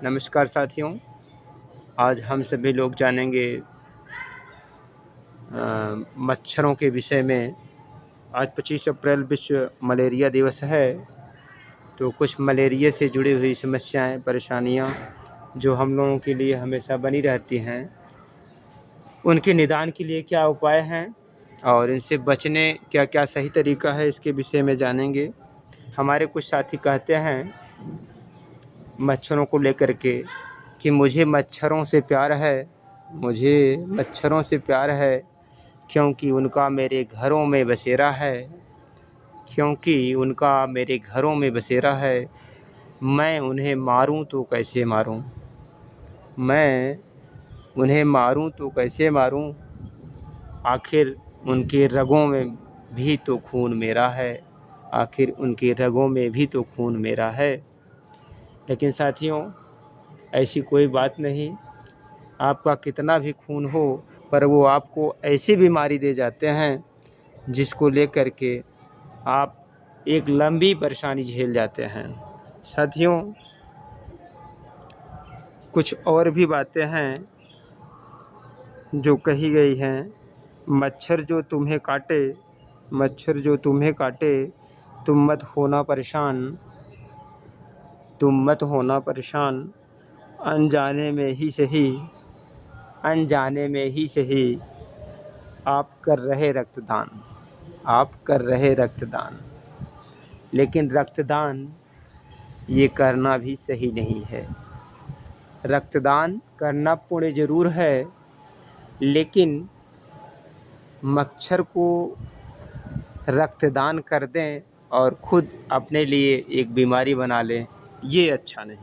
नमस्कार साथियों, आज हम सभी लोग जानेंगे मच्छरों के विषय में। आज 25 अप्रैल विश्व मलेरिया दिवस है। तो कुछ मलेरिया से जुड़ी हुई समस्याएं, परेशानियां जो हम लोगों के लिए हमेशा बनी रहती हैं, उनके निदान के लिए क्या उपाय हैं और इनसे बचने क्या क्या सही तरीका है, इसके विषय में जानेंगे। हमारे कुछ साथी कहते हैं मच्छरों को लेकर के कि मुझे मच्छरों से प्यार है, मुझे मच्छरों से प्यार है क्योंकि उनका मेरे घरों में बसेरा है, क्योंकि उनका मेरे घरों में बसेरा है। मैं उन्हें मारूं तो कैसे मारूं, मैं उन्हें मारूं तो कैसे मारूं, आखिर उनके रगों में भी तो खून मेरा है, आखिर उनके रगों में भी तो खून मेरा है। लेकिन साथियों, ऐसी कोई बात नहीं। आपका कितना भी खून हो, पर वो आपको ऐसी बीमारी दे जाते हैं जिसको लेकर के आप एक लंबी परेशानी झेल जाते हैं। साथियों, कुछ और भी बातें हैं जो कही गई हैं। मच्छर जो तुम्हें काटे, मच्छर जो तुम्हें काटे, तुम मत होना परेशान, तुम मत होना परेशान। अनजाने में ही सही, अनजाने में ही सही, आप कर रहे रक्तदान, आप कर रहे रक्तदान। लेकिन रक्तदान ये करना भी सही नहीं है। रक्तदान करना पुण्य ज़रूर है, लेकिन मच्छर को रक्तदान कर दें और ख़ुद अपने लिए एक बीमारी बना लें, ये अच्छा नहीं।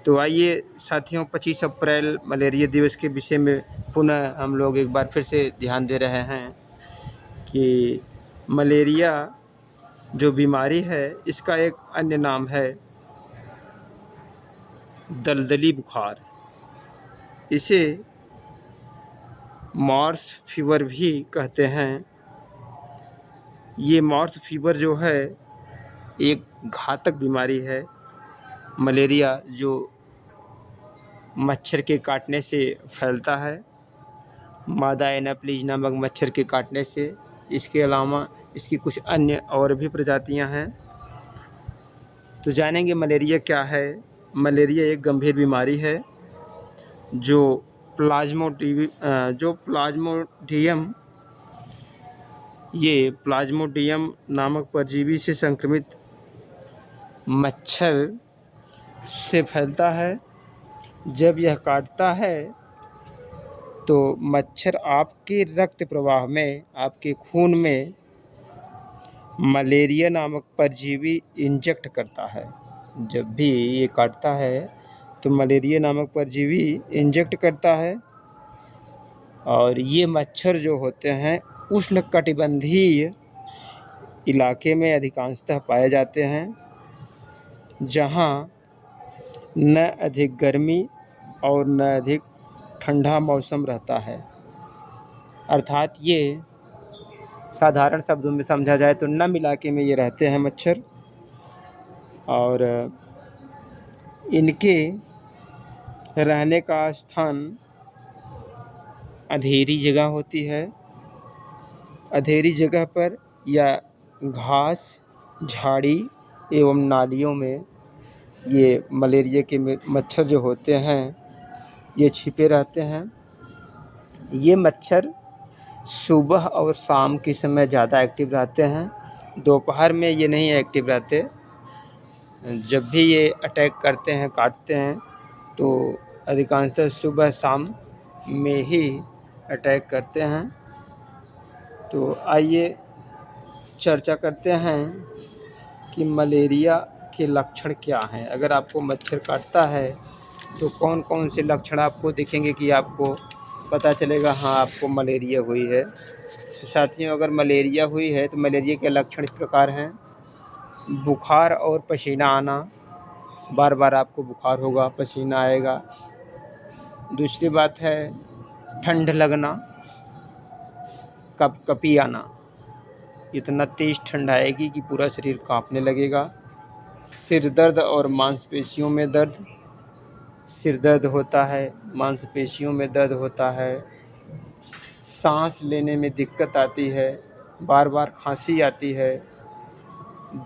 तो आइए साथियों, 25 अप्रैल मलेरिया दिवस के विषय में पुनः हम लोग एक बार फिर से ध्यान दे रहे हैं कि मलेरिया जो बीमारी है, इसका एक अन्य नाम है दलदली बुखार। इसे मार्स फीवर भी कहते हैं। ये मार्स फीवर जो है एक घातक बीमारी है। मलेरिया जो मच्छर के काटने से फैलता है, मादा एनाप्लीज नामक मच्छर के काटने से। इसके अलावा इसकी कुछ अन्य और भी प्रजातियां हैं। तो जानेंगे मलेरिया क्या है। मलेरिया एक गंभीर बीमारी है जो प्लाज्मोडियम नामक परजीवी से संक्रमित मच्छर से फैलता है। जब यह काटता है तो मच्छर आपके रक्त प्रवाह में, आपके खून में मलेरिया नामक परजीवी इंजेक्ट करता है। जब भी ये काटता है तो मलेरिया नामक परजीवी इंजेक्ट करता है। और ये मच्छर जो होते हैं उष्णकटिबंधीय इलाके में अधिकांशतः पाए जाते हैं, जहाँ न अधिक गर्मी और न अधिक ठंडा मौसम रहता है। अर्थात ये साधारण शब्दों में समझा जाए तो नम इलाके में ये रहते हैं मच्छर। और इनके रहने का स्थान अंधेरी जगह होती है। अंधेरी जगह पर या घास, झाड़ी एवं नालियों में ये मलेरिया के मच्छर जो होते हैं ये छिपे रहते हैं। ये मच्छर सुबह और शाम के समय ज़्यादा एक्टिव रहते हैं, दोपहर में ये नहीं एक्टिव रहते। जब भी ये अटैक करते हैं, काटते हैं, तो अधिकांशतः सुबह शाम में ही अटैक करते हैं। तो आइए चर्चा करते हैं कि मलेरिया के लक्षण क्या हैं। अगर आपको मच्छर काटता है तो कौन कौन से लक्षण आपको दिखेंगे कि आपको पता चलेगा हाँ आपको मलेरिया हुई है। तो साथियों, अगर मलेरिया हुई है तो मलेरिया के लक्षण इस प्रकार हैं। बुखार और पसीना आना, बार बार आपको बुखार होगा, पसीना आएगा। दूसरी बात है ठंड लगना, कपकपी आना, इतना तेज़ ठंड आएगी कि पूरा शरीर कांपने लगेगा। सिर दर्द और मांसपेशियों में दर्द, सिर दर्द होता है, मांसपेशियों में दर्द होता है, सांस लेने में दिक्कत आती है, बार बार खांसी आती है,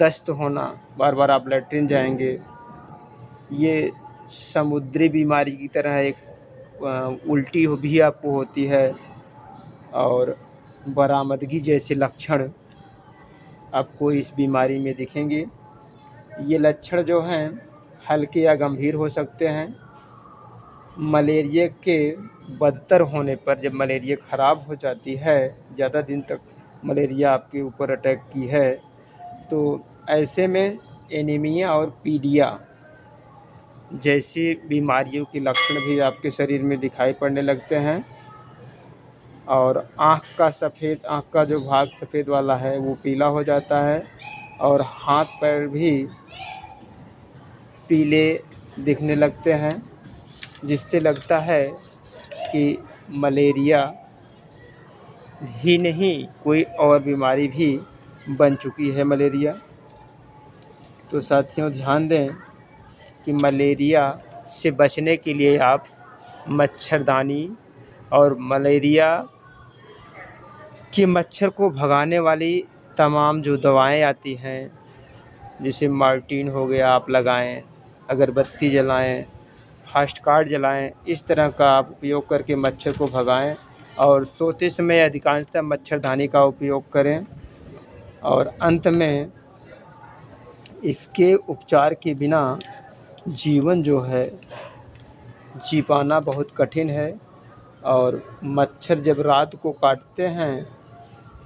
दस्त होना, बार बार आप लैट्रिन जाएंगे, ये समुद्री बीमारी की तरह एक उल्टी भी आपको होती है और बरामदगी जैसे लक्षण आपको इस बीमारी में दिखेंगे। ये लक्षण जो हैं हल्के या गंभीर हो सकते हैं। मलेरिया के बदतर होने पर, जब मलेरिया ख़राब हो जाती है, ज़्यादा दिन तक मलेरिया आपके ऊपर अटैक की है, तो ऐसे में एनीमिया और पीलिया जैसी बीमारियों के लक्षण भी आपके शरीर में दिखाई पड़ने लगते हैं। और आँख का जो भाग सफ़ेद वाला है वो पीला हो जाता है और हाथ पैर भी पीले दिखने लगते हैं, जिससे लगता है कि मलेरिया ही नहीं कोई और बीमारी भी बन चुकी है मलेरिया। तो साथियों ध्यान दें कि मलेरिया से बचने के लिए आप मच्छरदानी और मलेरिया कि मच्छर को भगाने वाली तमाम जो दवाएं आती हैं, जैसे मार्टीन हो गया, आप लगाएं, अगरबत्ती जलाएं, फास्ट कार्ड जलाएं, इस तरह का आप उपयोग करके मच्छर को भगाएं और सोते समय अधिकांशतः मच्छरदानी का उपयोग करें। और अंत में इसके उपचार के बिना जीवन जो है जी पाना बहुत कठिन है। और मच्छर जब रात को काटते हैं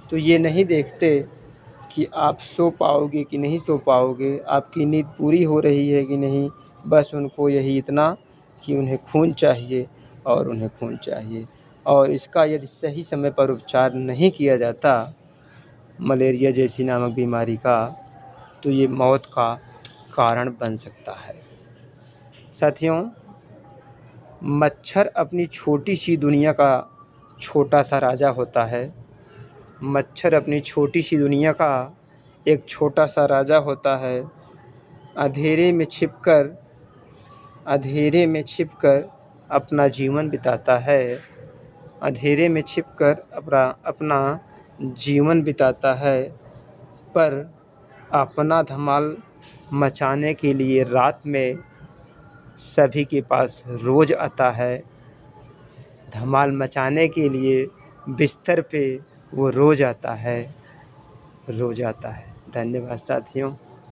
तो ये नहीं देखते कि आप सो पाओगे कि नहीं सो पाओगे, आपकी नींद पूरी हो रही है कि नहीं, बस उनको यही इतना कि उन्हें खून चाहिए और उन्हें खून चाहिए। और इसका यदि सही समय पर उपचार नहीं किया जाता मलेरिया जैसी नामक बीमारी का, तो ये मौत का कारण बन सकता है। साथियों, मच्छर अपनी छोटी सी दुनिया का छोटा सा राजा होता है। मच्छर अपनी छोटी सी दुनिया का एक छोटा सा राजा होता है। अंधेरे में छिपकर अपना जीवन बिताता है। अंधेरे में छिपकर अपना जीवन बिताता है, पर अपना धमाल मचाने के लिए रात में सभी के पास रोज़ आता है। धमाल मचाने के लिए बिस्तर पे वो रोज़ आता है। धन्यवाद साथियों।